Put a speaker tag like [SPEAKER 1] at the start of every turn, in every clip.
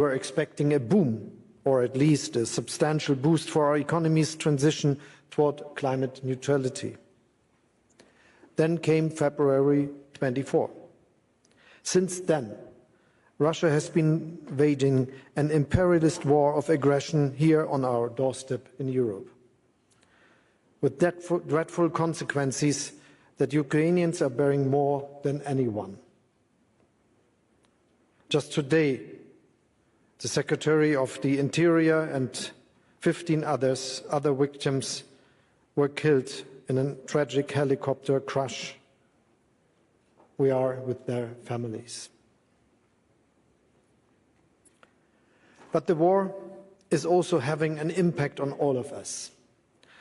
[SPEAKER 1] We're expecting a boom, or at least a substantial boost for our economy's transition toward climate neutrality. Then came February 24. Since then, Russia has been waging an imperialist war of aggression here on our doorstep in Europe, with dreadful consequences that Ukrainians are bearing more than anyone. Just today, the Secretary of the Interior and 15 other victims were killed in a tragic helicopter crash. We are with their families. But the war is also having an impact on all of us.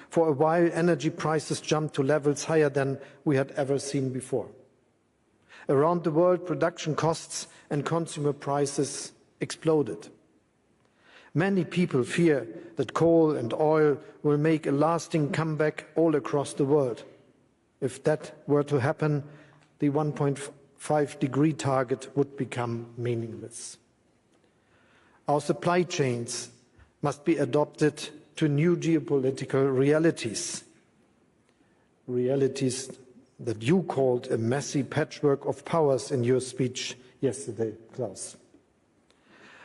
[SPEAKER 1] For a while, energy prices jumped to levels higher than we had ever seen before. Around the world, production costs and consumer prices exploded. Many people fear that coal and oil will make a lasting comeback all across the world. If that were to happen, the 1.5-degree target would become meaningless. Our supply chains must be adapted to new geopolitical realities, realities that you called a messy patchwork of powers in your speech yesterday, Klaus.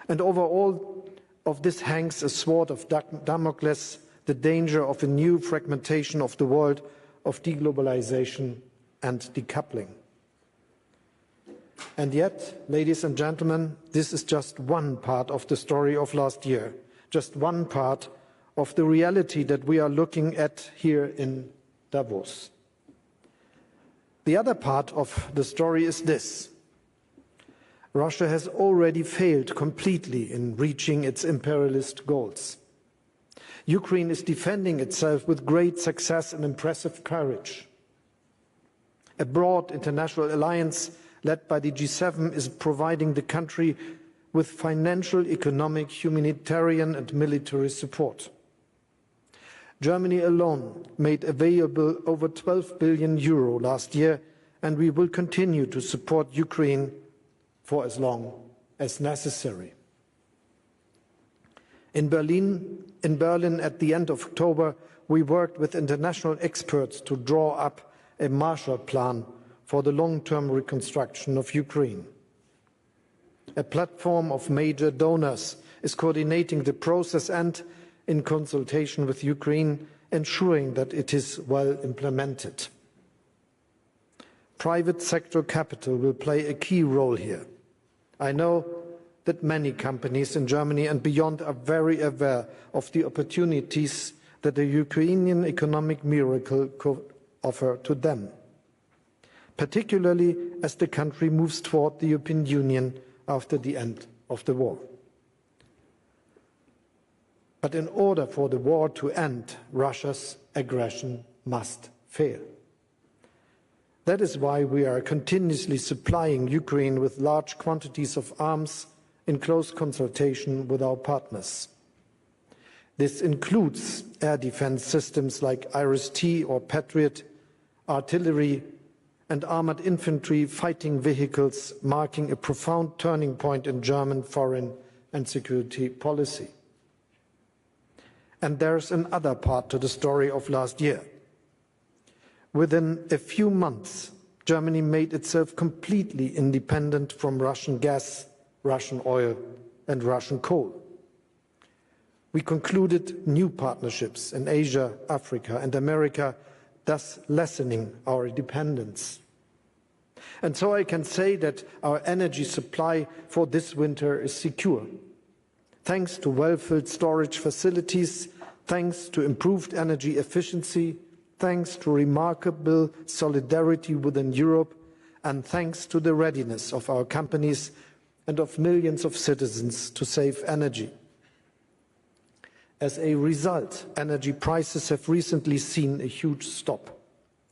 [SPEAKER 1] And over all of this hangs a sword of Damocles, the danger of a new fragmentation of the world, of deglobalization and decoupling. And yet, ladies and gentlemen, this is just one part of the story of last year, just one part of the reality that we are looking at here in Davos. The other part of the story is this. Russia has already failed completely in reaching its imperialist goals. Ukraine is defending itself with great success and impressive courage. A broad international alliance led by the G7 is providing the country with financial, economic, humanitarian and military support. Germany alone made available over 12 billion euro last year, and we will continue to support Ukraine for as long as necessary. In Berlin at the end of October, we worked with international experts to draw up a Marshall Plan for the long-term reconstruction of Ukraine. A platform of major donors is coordinating the process and, in consultation with Ukraine, ensuring that it is well implemented. Private sector capital will play a key role here. I know that many companies in Germany and beyond are very aware of the opportunities that the Ukrainian economic miracle could offer to them, particularly as the country moves toward the European Union after the end of the war. But in order for the war to end, Russia's aggression must fail. That is why we are continuously supplying Ukraine with large quantities of arms in close consultation with our partners. This includes air defense systems like Iris-T or Patriot, artillery and armored infantry fighting vehicles, marking a profound turning point in German foreign and security policy. And there's another part to the story of last year. Within a few months, Germany made itself completely independent from Russian gas, Russian oil and Russian coal. We concluded new partnerships in Asia, Africa and America, thus lessening our dependence. And so I can say that our energy supply for this winter is secure, thanks to well-filled storage facilities, thanks to improved energy efficiency, thanks to remarkable solidarity within Europe, and thanks to the readiness of our companies and of millions of citizens to save energy. As a result, energy prices have recently seen a huge stop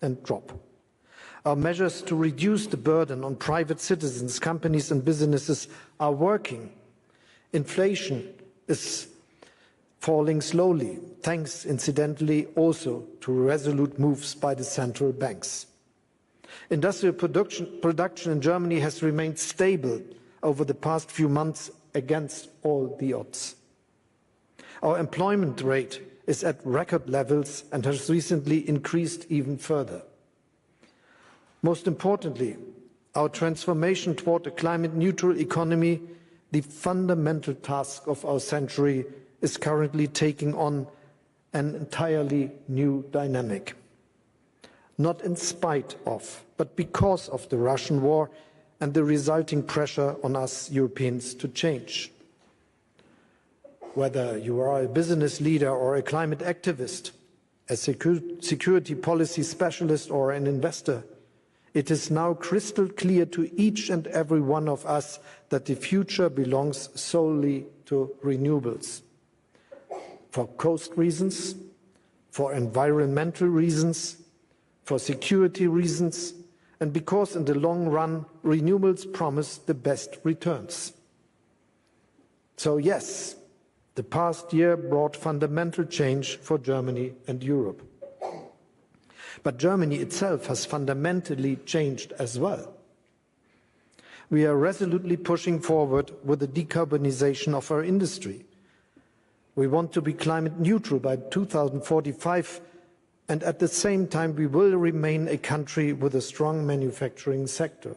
[SPEAKER 1] and drop. Our measures to reduce the burden on private citizens, companies and businesses are working. Inflation is falling slowly, thanks incidentally also to resolute moves by the central banks. Industrial production in Germany has remained stable over the past few months against all the odds. Our employment rate is at record levels and has recently increased even further. Most importantly, our transformation toward a climate-neutral economy, the fundamental task of our century, is currently taking on an entirely new dynamic. Not in spite of, but because of the Russian war and the resulting pressure on us Europeans to change. Whether you are a business leader or a climate activist, a security policy specialist or an investor, it is now crystal clear to each and every one of us that the future belongs solely to renewables. For cost reasons, for environmental reasons, for security reasons, and because in the long run, renewables promise the best returns. So yes, the past year brought fundamental change for Germany and Europe. But Germany itself has fundamentally changed as well. We are resolutely pushing forward with the decarbonization of our industry. We want to be climate neutral by 2045, and at the same time we will remain a country with a strong manufacturing sector.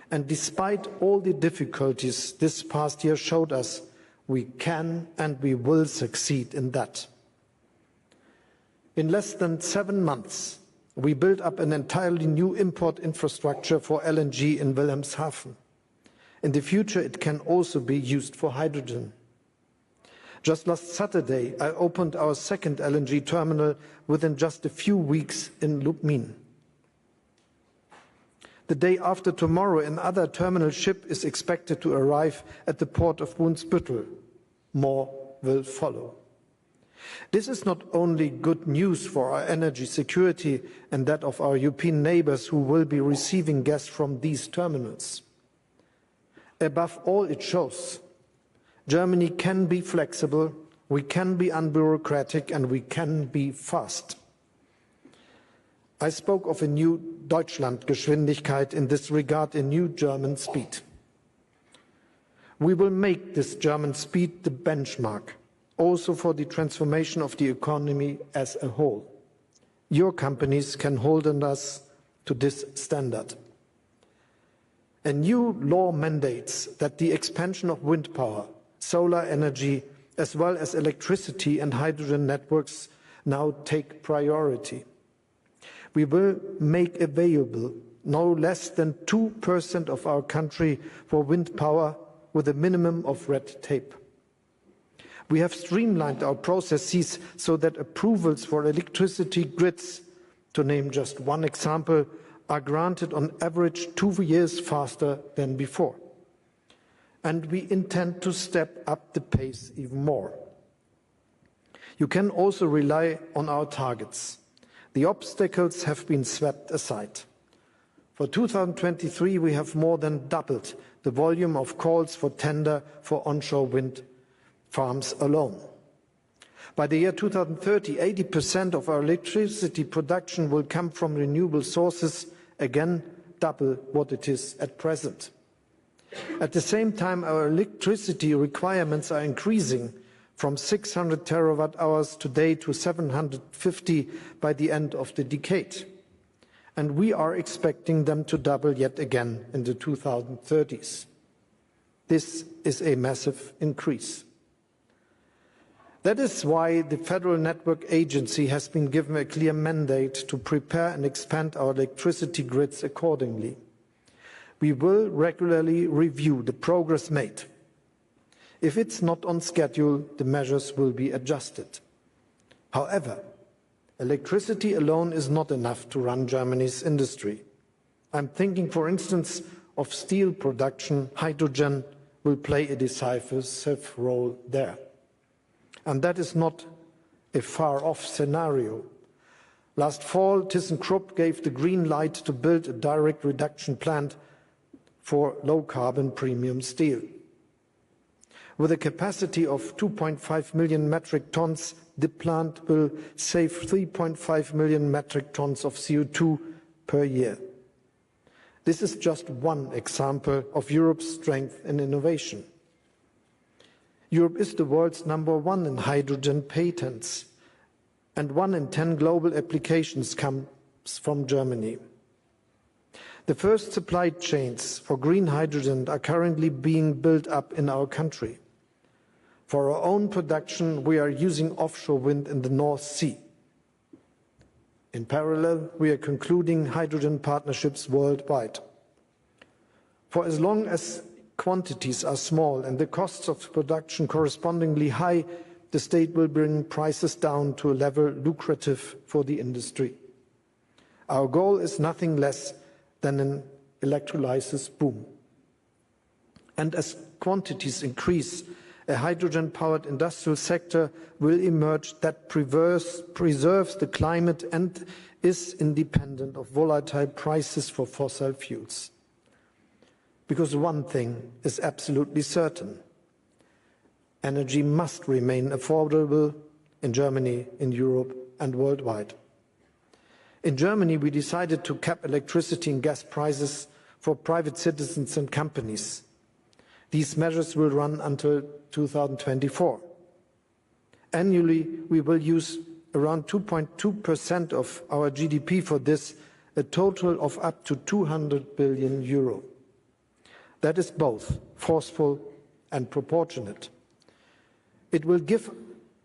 [SPEAKER 1] And despite all the difficulties this past year showed us, we can and we will succeed in that. In less than 7 months, we built up an entirely new import infrastructure for LNG in Wilhelmshaven. In the future, it can also be used for hydrogen. Just last Saturday, I opened our second LNG terminal within just a few weeks in Lubmin. The day after tomorrow, another terminal ship is expected to arrive at the port of Brunsbüttel. More will follow. This is not only good news for our energy security and that of our European neighbours who will be receiving gas from these terminals. Above all, it shows Germany can be flexible, we can be unbureaucratic, and we can be fast. I spoke of a new Deutschlandgeschwindigkeit, in this regard, a new German speed. We will make this German speed the benchmark, also for the transformation of the economy as a whole. Your companies can hold on us to this standard. A new law mandates that the expansion of wind power, solar energy, as well as electricity and hydrogen networks now take priority. We will make available no less than 2% of our country for wind power with a minimum of red tape. We have streamlined our processes so that approvals for electricity grids, to name just one example, are granted on average 2 years faster than before. And we intend to step up the pace even more. You can also rely on our targets. The obstacles have been swept aside. For 2023, we have more than doubled the volume of calls for tender for onshore wind farms alone. By the year 2030, 80% of our electricity production will come from renewable sources, again, double what it is at present. At the same time, our electricity requirements are increasing from 600 terawatt-hours today to 750 by the end of the decade. And we are expecting them to double yet again in the 2030s. This is a massive increase. That is why the Federal Network Agency has been given a clear mandate to prepare and expand our electricity grids accordingly. We will regularly review the progress made. If it's not on schedule, the measures will be adjusted. However, electricity alone is not enough to run Germany's industry. I'm thinking, for instance, of steel production. Hydrogen will play a decisive role there. And that is not a far-off scenario. Last fall, ThyssenKrupp gave the green light to build a direct reduction plant for low-carbon premium steel. With a capacity of 2.5 million metric tons, the plant will save 3.5 million metric tons of CO2 per year. This is just one example of Europe's strength in innovation. Europe is the world's #1 in hydrogen patents, and 1 in 10 global applications comes from Germany. The first supply chains for green hydrogen are currently being built up in our country. For our own production, we are using offshore wind in the North Sea. In parallel, we are concluding hydrogen partnerships worldwide. For as long as quantities are small and the costs of production correspondingly high, the state will bring prices down to a level lucrative for the industry. Our goal is nothing less than an electrolysis boom. And as quantities increase, a hydrogen-powered industrial sector will emerge that preserves the climate and is independent of volatile prices for fossil fuels. Because one thing is absolutely certain: energy must remain affordable in Germany, in Europe, and worldwide. In Germany, we decided to cap electricity and gas prices for private citizens and companies. These measures will run until 2024. Annually, we will use around 2.2% of our GDP for this, a total of up to 200 billion euro. That is both forceful and proportionate. It will give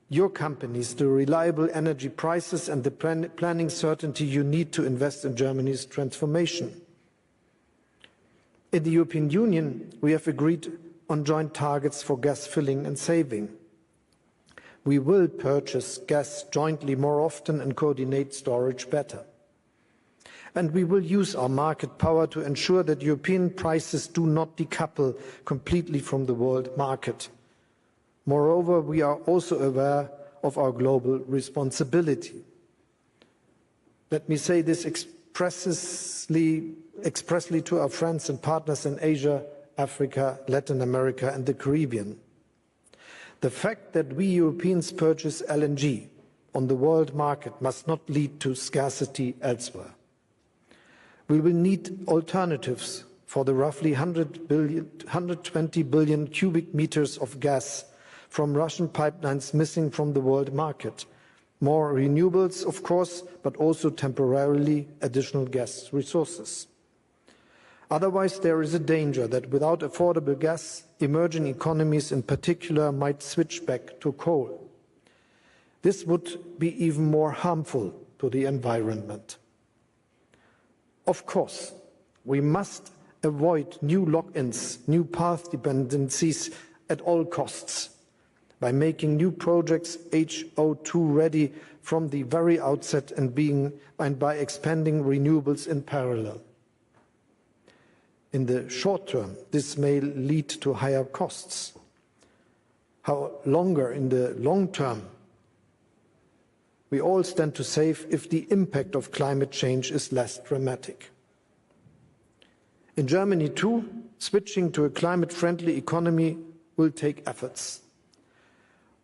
[SPEAKER 1] your companies the reliable energy prices and the planning certainty you need to invest in Germany's transformation. In the European Union, we have agreed on joint targets for gas filling and saving. We will purchase gas jointly more often and coordinate storage better. And we will use our market power to ensure that European prices do not decouple completely from the world market. Moreover, we are also aware of our global responsibility. Let me say this expressly to our friends and partners in Asia, Africa, Latin America, and the Caribbean. The fact that we Europeans purchase LNG on the world market must not lead to scarcity elsewhere. We will need alternatives for the roughly 120 billion cubic meters of gas from Russian pipelines missing from the world market. More renewables, of course, but also temporarily additional gas resources. Otherwise, there is a danger that without affordable gas, emerging economies in particular might switch back to coal. This would be even more harmful to the environment. Of course, we must avoid new lock-ins, new path dependencies at all costs by making new projects HO2 ready from the very outset and by expanding renewables in parallel. In the short term, this may lead to higher costs. However, in the long term, we all stand to save if the impact of climate change is less dramatic. In Germany, too, switching to a climate-friendly economy will take efforts.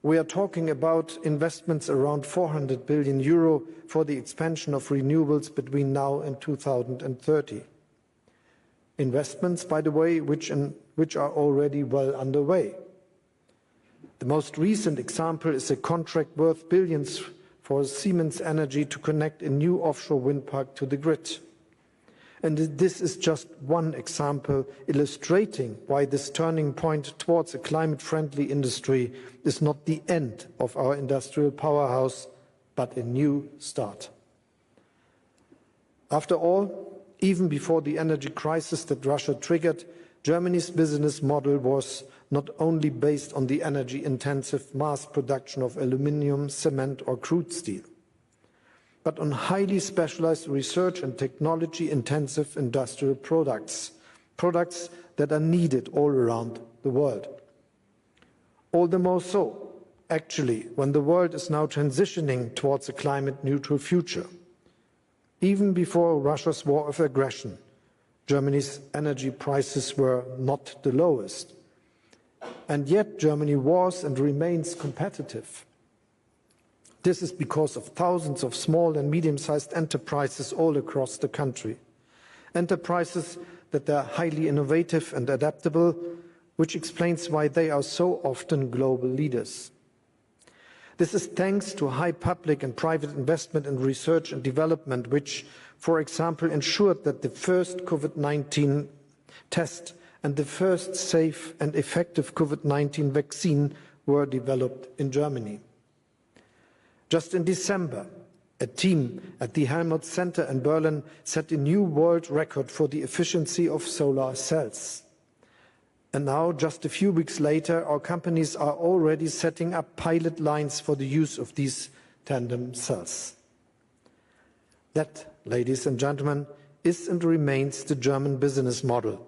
[SPEAKER 1] We are talking about investments around 400 billion euro for the expansion of renewables between now and 2030. Investments, by the way, which are already well underway. The most recent example is a contract worth billions for Siemens Energy to connect a new offshore wind park to the grid. And this is just one example illustrating why this turning point towards a climate-friendly industry is not the end of our industrial powerhouse, but a new start. After all, even before the energy crisis that Russia triggered, Germany's business model was not only based on the energy-intensive mass production of aluminium, cement or crude steel, but on highly specialized research and technology-intensive industrial products that are needed all around the world. All the more so, actually, when the world is now transitioning towards a climate-neutral future. Even before Russia's war of aggression, Germany's energy prices were not the lowest. And yet Germany was and remains competitive. This is because of thousands of small and medium-sized enterprises all across the country. Enterprises that are highly innovative and adaptable, which explains why they are so often global leaders. This is thanks to high public and private investment in research and development, which, for example, ensured that the first COVID-19 test and the first safe and effective COVID-19 vaccine were developed in Germany. Just in December, a team at the Helmholtz Center in Berlin set a new world record for the efficiency of solar cells. And now, just a few weeks later, our companies are already setting up pilot lines for the use of these tandem cells. That, ladies and gentlemen, is and remains the German business model,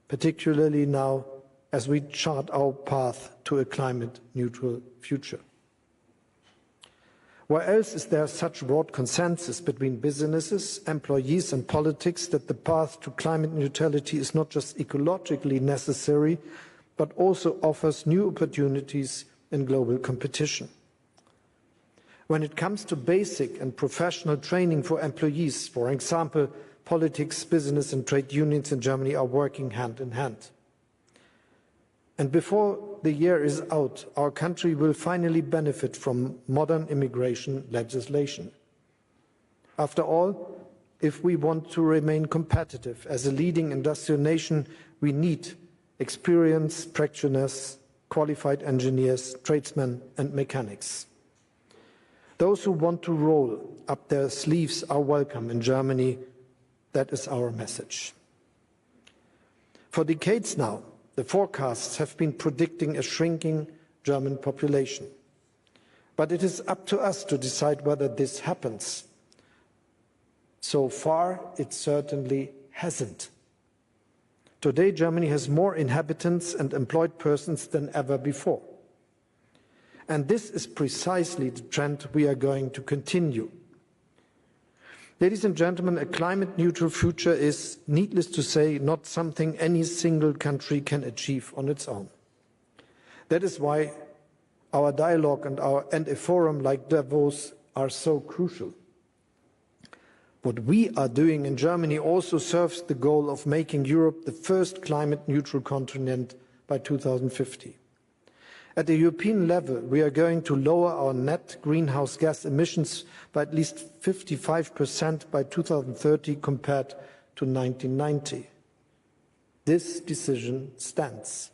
[SPEAKER 1] particularly now as we chart our path to a climate-neutral future. Where else is there such broad consensus between businesses, employees and politics that the path to climate neutrality is not just ecologically necessary, but also offers new opportunities in global competition? When it comes to basic and professional training for employees, for example, politics, business and trade unions in Germany are working hand in hand. And before the year is out, our country will finally benefit from modern immigration legislation. After all, if we want to remain competitive as a leading industrial nation, we need experienced practitioners, qualified engineers, tradesmen and mechanics. Those who want to roll up their sleeves are welcome in Germany. That is our message. For decades now, the forecasts have been predicting a shrinking German population. But it is up to us to decide whether this happens. So far, it certainly hasn't. Today, Germany has more inhabitants and employed persons than ever before. And this is precisely the trend we are going to continue. Ladies and gentlemen, a climate-neutral future is, needless to say, not something any single country can achieve on its own. That is why our dialogue and a forum like Davos are so crucial. What we are doing in Germany also serves the goal of making Europe the first climate-neutral continent by 2050. At the European level, we are going to lower our net greenhouse gas emissions by at least 55% by 2030 compared to 1990. This decision stands.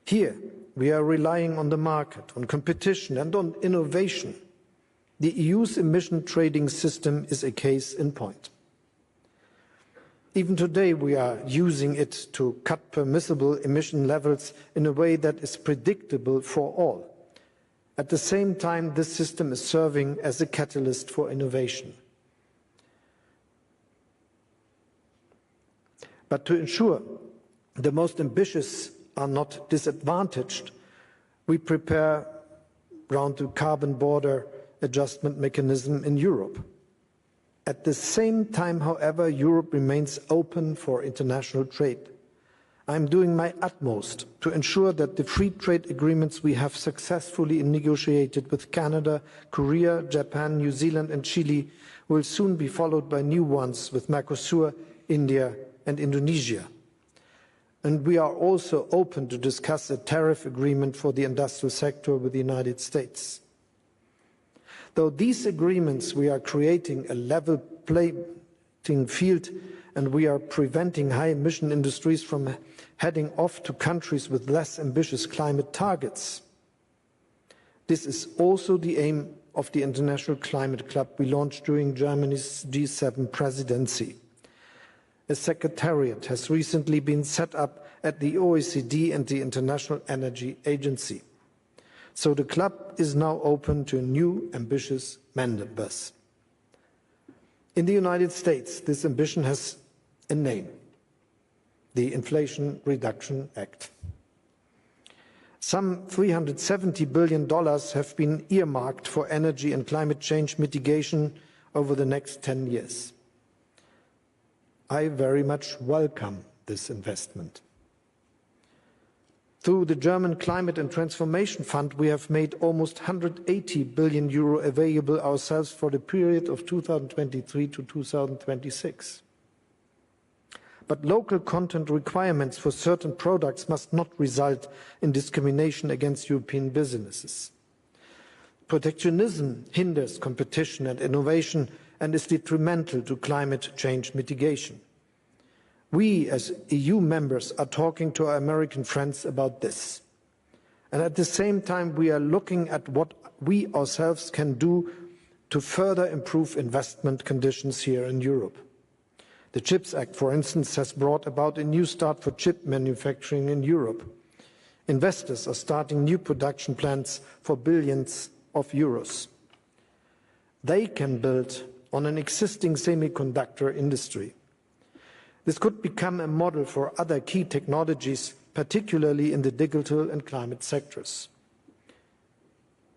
[SPEAKER 1] Here, we are relying on the market, on competition and on innovation. The EU's emission trading system is a case in point. Even today, we are using it to cut permissible emission levels in a way that is predictable for all. At the same time, this system is serving as a catalyst for innovation. But to ensure the most ambitious are not disadvantaged, we prepare around the carbon border adjustment mechanism in Europe. At the same time, however, Europe remains open for international trade. I'm doing my utmost to ensure that the free trade agreements we have successfully negotiated with Canada, Korea, Japan, New Zealand and Chile will soon be followed by new ones with Mercosur, India and Indonesia. And we are also open to discuss a tariff agreement for the industrial sector with the United States. Though these agreements, we are creating a level playing field and we are preventing high-emission industries from heading off to countries with less ambitious climate targets. This is also the aim of the International Climate Club we launched during Germany's G7 presidency. A secretariat has recently been set up at the OECD and the International Energy Agency. So the club is now open to new ambitious members. In the United States, this ambition has a name, the Inflation Reduction Act. Some $370 billion have been earmarked for energy and climate change mitigation over the next 10 years. I very much welcome this investment. Through the German Climate and Transformation Fund, we have made almost 180 billion euro available ourselves for the period of 2023 to 2026. but local content requirements for certain products must not result in discrimination against European businesses. Protectionism hinders competition and innovation and is detrimental to climate change mitigation. We, as EU members, are talking to our American friends about this. And at the same time, we are looking at what we ourselves can do to further improve investment conditions here in Europe. The CHIPS Act, for instance, has brought about a new start for chip manufacturing in Europe. Investors are starting new production plants for billions of euros. They can build on an existing semiconductor industry. This could become a model for other key technologies, particularly in the digital and climate sectors.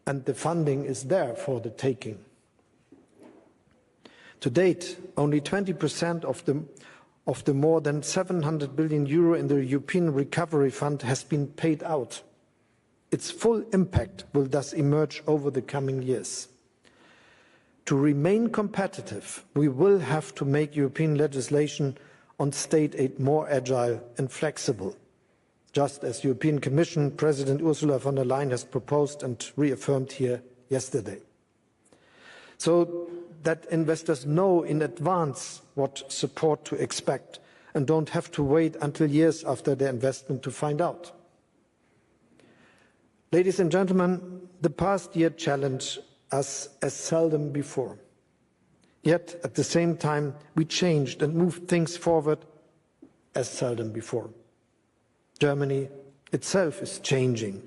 [SPEAKER 1] And the funding is there for the taking. To date, only 20% of the more than 700 billion euro in the European Recovery Fund has been paid out. Its full impact will thus emerge over the coming years. To remain competitive, we will have to make European legislation on state aid more agile and flexible, just as European Commission President Ursula von der Leyen has proposed and reaffirmed here yesterday. So that investors know in advance what support to expect and don't have to wait until years after their investment to find out. Ladies and gentlemen, the past year challenged us as seldom before. Yet, at the same time, we changed and moved things forward as seldom before. Germany itself is changing.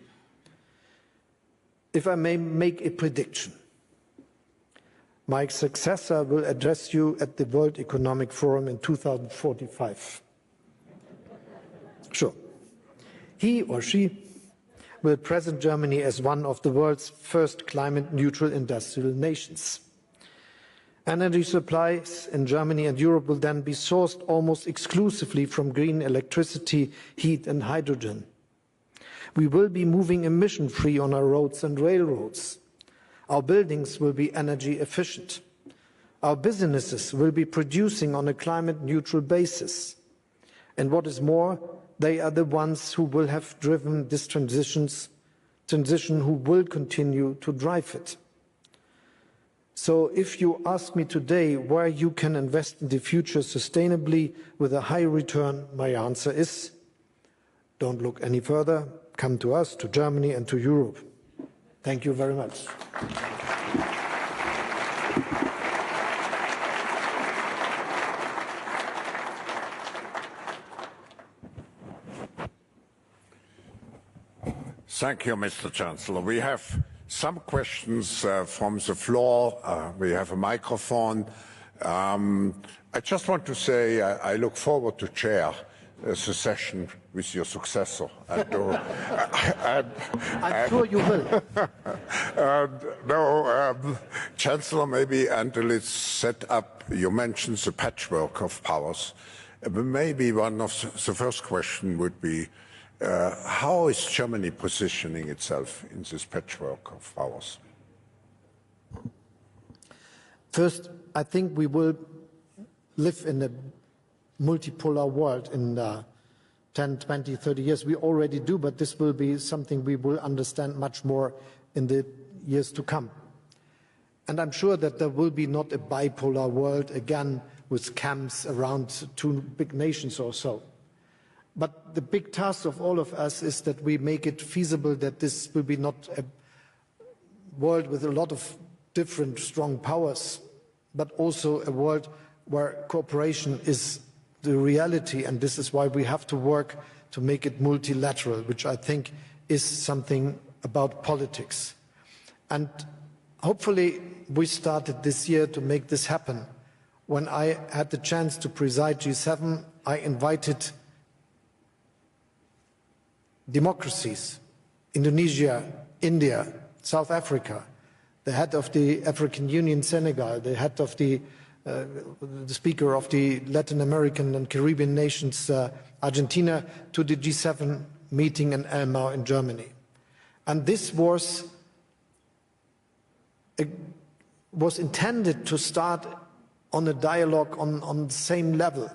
[SPEAKER 1] If I may make a prediction, my successor will address you at the World Economic Forum in 2045. Sure. He or she will present Germany as one of the world's first climate-neutral industrial nations. Energy supplies in Germany and Europe will then be sourced almost exclusively from green electricity, heat and hydrogen. We will be moving emission-free on our roads and railroads. Our buildings will be energy efficient. Our businesses will be producing on a climate-neutral basis. And what is more, they are the ones who will have driven this transition who will continue to drive it. So if you ask me today where you can invest in the future sustainably with a high return, my answer is, don't look any further, come to us, to Germany and to Europe. Thank you very much.
[SPEAKER 2] Thank you, Mr. Chancellor. We have some questions from the floor. We have a microphone. I just want to say I look forward to chair the session with your successor.
[SPEAKER 1] I'm sure you will.
[SPEAKER 2] Chancellor, maybe until it's set up, you mentioned the patchwork of powers. Maybe one of the first question would be, how is Germany positioning itself in this patchwork of powers?
[SPEAKER 1] First, I think we will live in a multipolar world in 10, 20, 30 years. We already do, but this will be something we will understand much more in the years to come. And I'm sure that there will be not a bipolar world again with camps around two big nations or so. But the big task of all of us is that we make it feasible that this will be not a world with a lot of different strong powers, but also a world where cooperation is the reality, and this is why we have to work to make it multilateral, which I think is something about politics. And hopefully we started this year to make this happen. When I had the chance to preside G7, I invited democracies, Indonesia, India, South Africa, the head of the African Union, Senegal, the head of the speaker of the Latin American and Caribbean nations, Argentina, to the G7 meeting in Elmau in Germany. And this was intended to start on a dialogue on the same level,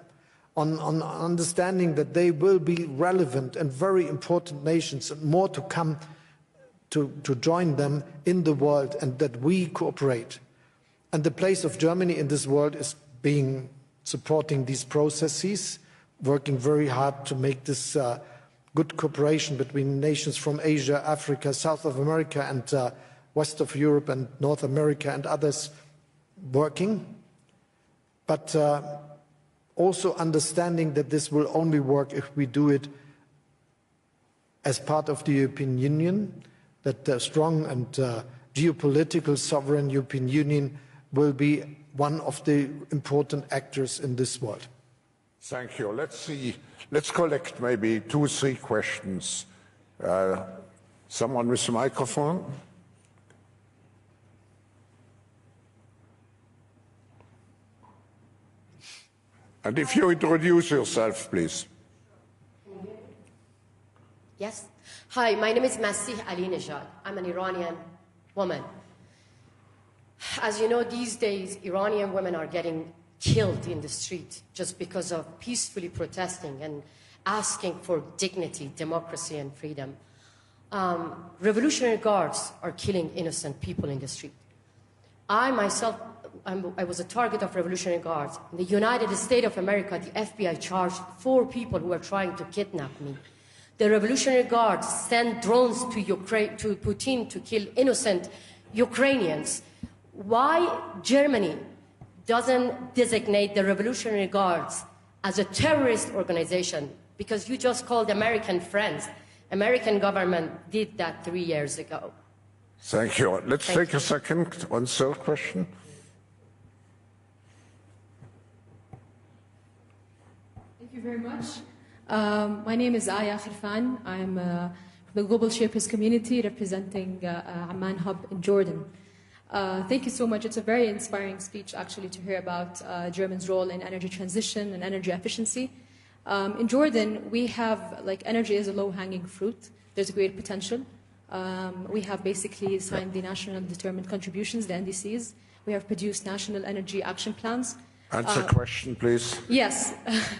[SPEAKER 1] on understanding that they will be relevant and very important nations, and more to come to join them in the world, and that we cooperate. And the place of Germany in this world is supporting these processes, working very hard to make this good cooperation between nations from Asia, Africa, South of America, and West of Europe and North America and others working. But also understanding that this will only work if we do it as part of the European Union, that a strong and geopolitical sovereign European Union will be one of the important actors in this world.
[SPEAKER 2] Thank you. Let's see. Let's collect maybe 2 or 3 questions. Someone with the microphone? And if you introduce yourself, please.
[SPEAKER 3] Yes. Hi, my name is Masih Alinejad. I'm an Iranian woman. As you know, these days, Iranian women are getting killed in the street just because of peacefully protesting and asking for dignity, democracy, and freedom. Revolutionary guards are killing innocent people in the street. I myself, I was a target of Revolutionary Guards. In the United States of America, the FBI charged 4 people who were trying to kidnap me. The Revolutionary Guards sent drones to Putin to kill innocent Ukrainians. Why Germany doesn't designate the Revolutionary Guards as a terrorist organization? Because you just called American friends. American government did that 3 years ago.
[SPEAKER 2] Thank you. Let's take a second. 1 third question.
[SPEAKER 4] Thank you very much. My name is Aya Khirfan. I'm from the Global Shapers community representing Amman Hub in Jordan. Thank you so much. It's a very inspiring speech, actually, to hear about Germany's role in energy transition and energy efficiency. In Jordan, we have, energy is a low-hanging fruit. There's great potential. We have basically signed the National Determined Contributions, the NDCs. We have produced national energy action plans.
[SPEAKER 2] Answer question, please.
[SPEAKER 4] Yes.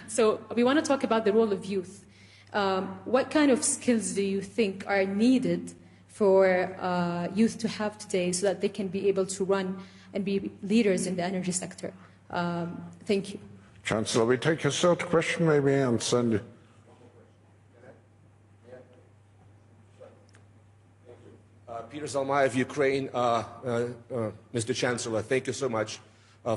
[SPEAKER 4] So we want to talk about the role of youth. What kind of skills do you think are needed for youth to have today so that they can be able to run and be leaders in the energy sector? Thank you.
[SPEAKER 2] Chancellor, we take a third question maybe and send.
[SPEAKER 5] Peter Zalmai of Ukraine. Mr. Chancellor, thank you so much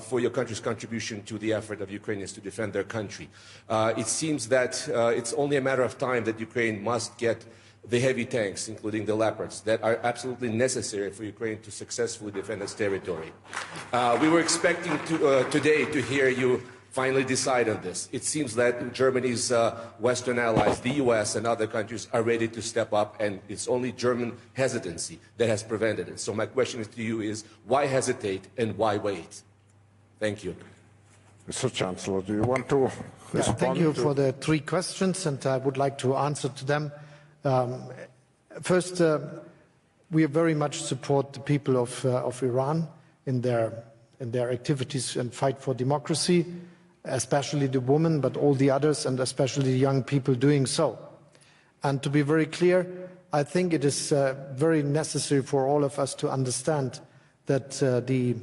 [SPEAKER 5] for your country's contribution to the effort of Ukrainians to defend their country. It seems that it's only a matter of time that Ukraine must get the heavy tanks, including the Leopards, that are absolutely necessary for Ukraine to successfully defend its territory. We were expecting today to hear you finally decide on this. It seems that Germany's Western allies, the US and other countries, are ready to step up, and it's only German hesitancy that has prevented it. So my question to you is, why hesitate and why wait? Thank you.
[SPEAKER 2] Mr. Chancellor, do you want to respond?
[SPEAKER 1] Thank you for the 3 questions, and I would like to answer to them. First, we very much support the people of Iran in their activities and fight for democracy, especially the women, but all the others, and especially the young people doing so. And to be very clear, I think it is very necessary for all of us to understand that the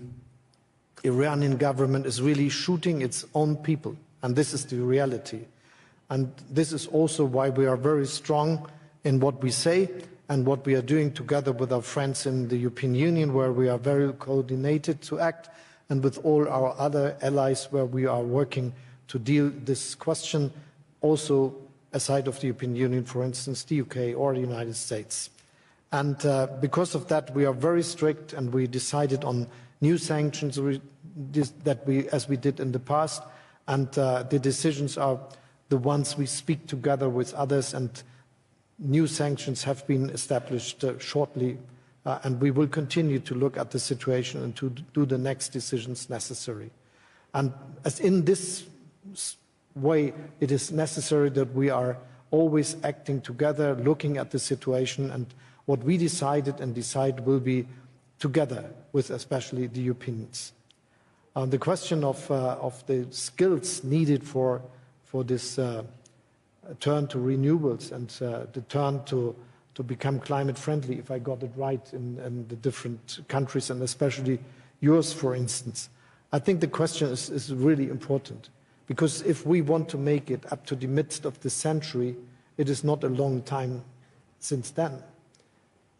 [SPEAKER 1] Iranian government is really shooting its own people, and this is the reality. And this is also why we are very strong in what we say and what we are doing together with our friends in the European Union, where we are very coordinated to act, and with all our other allies, where we are working to deal this question, also aside of the European Union, for instance, the UK or the United States. And because of that, we are very strict, and we decided on new sanctions as we did in the past, and the decisions are the ones we speak together with others, and new sanctions have been established shortly, and we will continue to look at the situation and to do the next decisions necessary. And as in this way, it is necessary that we are always acting together, looking at the situation, and what we decided and decide will be together with especially the Europeans. The question of the skills needed for this turn to renewables and the turn to become climate friendly, if I got it right, in the different countries and especially yours, for instance. I think the question is really important, because if we want to make it up to the midst of the century, it is not a long time since then.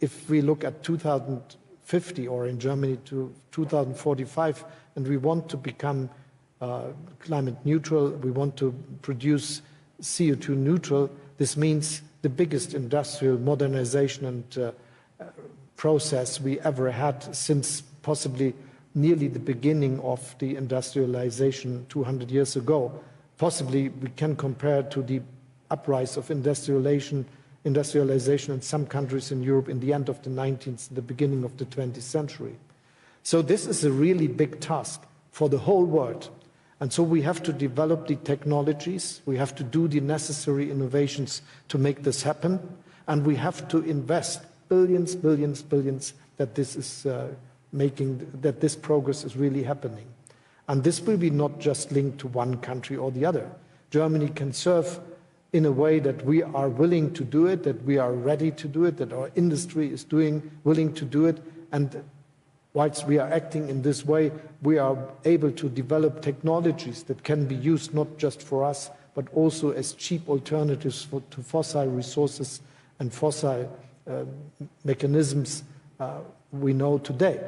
[SPEAKER 1] If we look at 2050 or in Germany to 2045, and we want to become climate neutral, we want to produce CO2 neutral, this means the biggest industrial modernization and process we ever had since possibly nearly the beginning of the industrialization 200 years ago. Possibly we can compare to the uprise of industrialization in some countries in Europe in the end of the 19th, the beginning of the 20th century. So this is a really big task for the whole world. And so we have to develop the technologies, we have to do the necessary innovations to make this happen, and we have to invest billions that this is that this progress is really happening. And this will be not just linked to one country or the other. Germany can serve in a way that we are willing to do it, that we are ready to do it, that our industry is willing to do it, and whilst we are acting in this way, we are able to develop technologies that can be used not just for us, but also as cheap alternatives to fossil resources and fossil mechanisms we know today.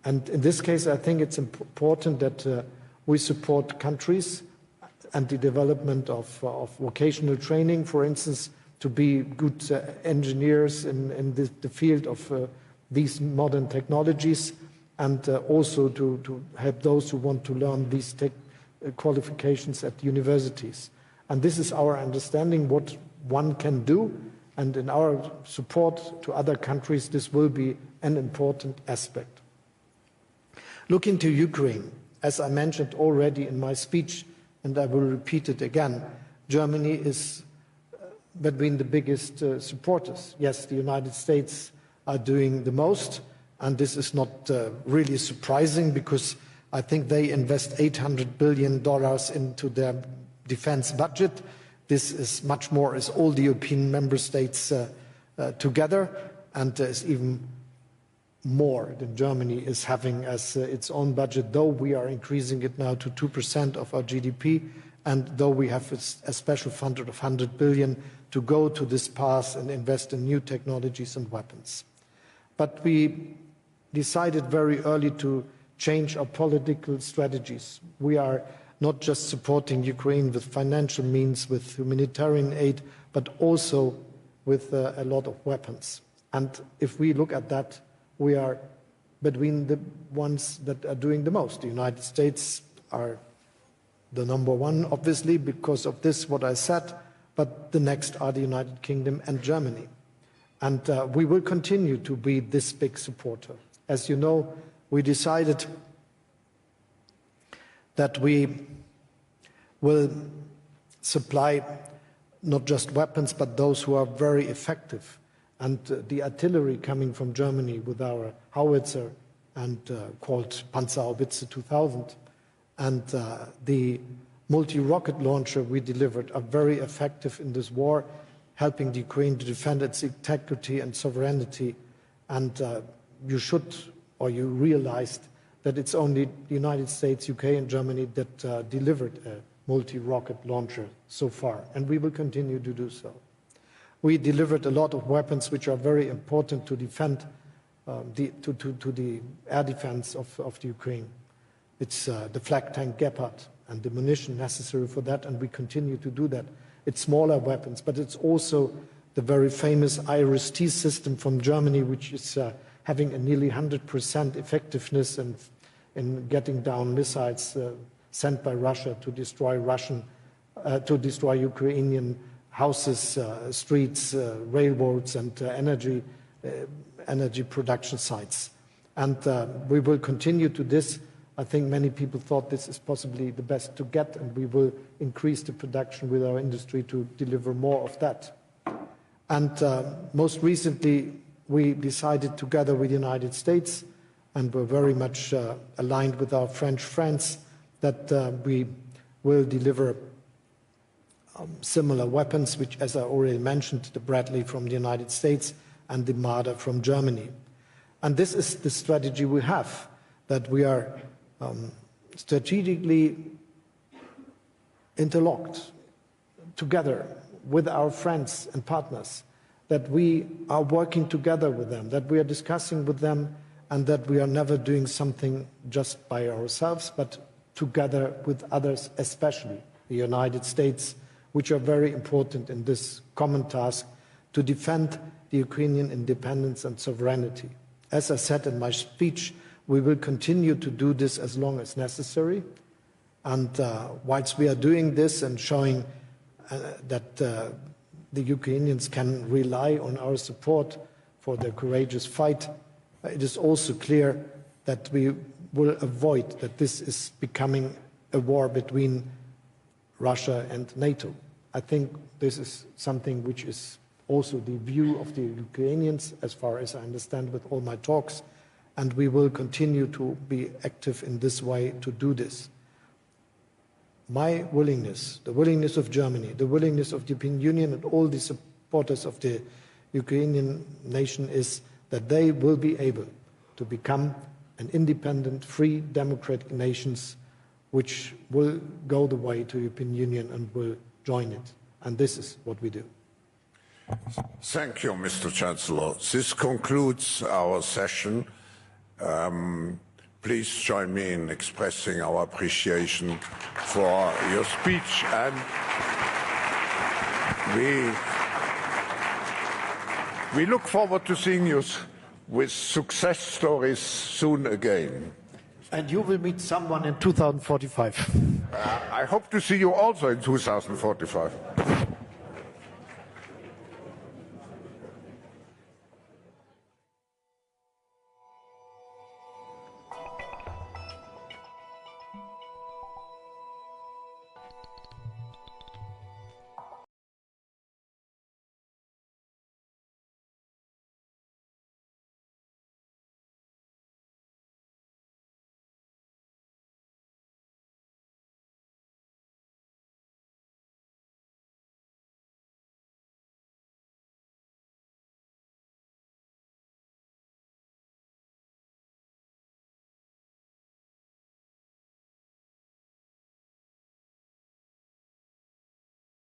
[SPEAKER 1] And in this case, I think it's important that we support countries and the development of vocational training, for instance, to be good engineers in the field of these modern technologies, and also to help those who want to learn these qualifications at universities. And this is our understanding what one can do, and in our support to other countries, this will be an important aspect. Looking to Ukraine, as I mentioned already in my speech, and I will repeat it again, Germany is between the biggest supporters. Yes, the United States are doing the most, and this is not really surprising, because I think they invest $800 billion into their defense budget. This is much more as all the European member states together, and is even more than Germany is having as its own budget, though we are increasing it now to 2% of our GDP, and though we have a special fund of 100 billion to go to this path and invest in new technologies and weapons. But we decided very early to change our political strategies. We are not just supporting Ukraine with financial means, with humanitarian aid, but also with a lot of weapons. And if we look at that, we are between the ones that are doing the most. The United States are the number one, obviously, because of this, what I said, but the next are the United Kingdom and Germany. And we will continue to be this big supporter. As you know, we decided that we will supply not just weapons, but those who are very effective. And the artillery coming from Germany with our howitzer and called Panzerhaubitze 2000 and the multi-rocket launcher we delivered are very effective in this war, helping the Ukraine to defend its integrity and sovereignty. And you should, or you realized that it's only the United States, UK and Germany that delivered a multi-rocket launcher so far, and we will continue to do so. We delivered a lot of weapons which are very important to defend the air defense of the Ukraine. It's the flak tank Gepard and the munition necessary for that, and we continue to do that. It's smaller weapons, but it's also the very famous IRIS-T system from Germany, which is having a nearly 100% effectiveness in getting down missiles sent by Russia to destroy Ukrainian houses, streets, railroads, and energy production sites. And we will continue to this. I think many people thought this is possibly the best to get, and we will increase the production with our industry to deliver more of that. And most recently, we decided together with the United States, and we're very much aligned with our French friends, that we will deliver similar weapons, which, as I already mentioned, the Bradley from the United States and the Marder from Germany. And this is the strategy we have, that we are strategically interlocked together with our friends and partners, that we are working together with them, that we are discussing with them, and that we are never doing something just by ourselves, but together with others, especially the United States, which are very important in this common task to defend the Ukrainian independence and sovereignty. As I said in my speech, we will continue to do this as long as necessary. And whilst we are doing this and showing that the Ukrainians can rely on our support for their courageous fight, it is also clear that we will avoid that this is becoming a war between Russia and NATO. I think this is something which is also the view of the Ukrainians, as far as I understand with all my talks, and we will continue to be active in this way to do this. My willingness, the willingness of Germany, the willingness of the European Union and all the supporters of the Ukrainian nation is that they will be able to become an independent, free, democratic nations which will go the way to the European Union and will join it. And this is what we do.
[SPEAKER 2] Thank you, Mr. Chancellor. This concludes our session. Please join me in expressing our appreciation for your speech, and we look forward to seeing you with success stories soon again.
[SPEAKER 1] And you will meet someone in 2045.
[SPEAKER 2] I hope to see you also in 2045.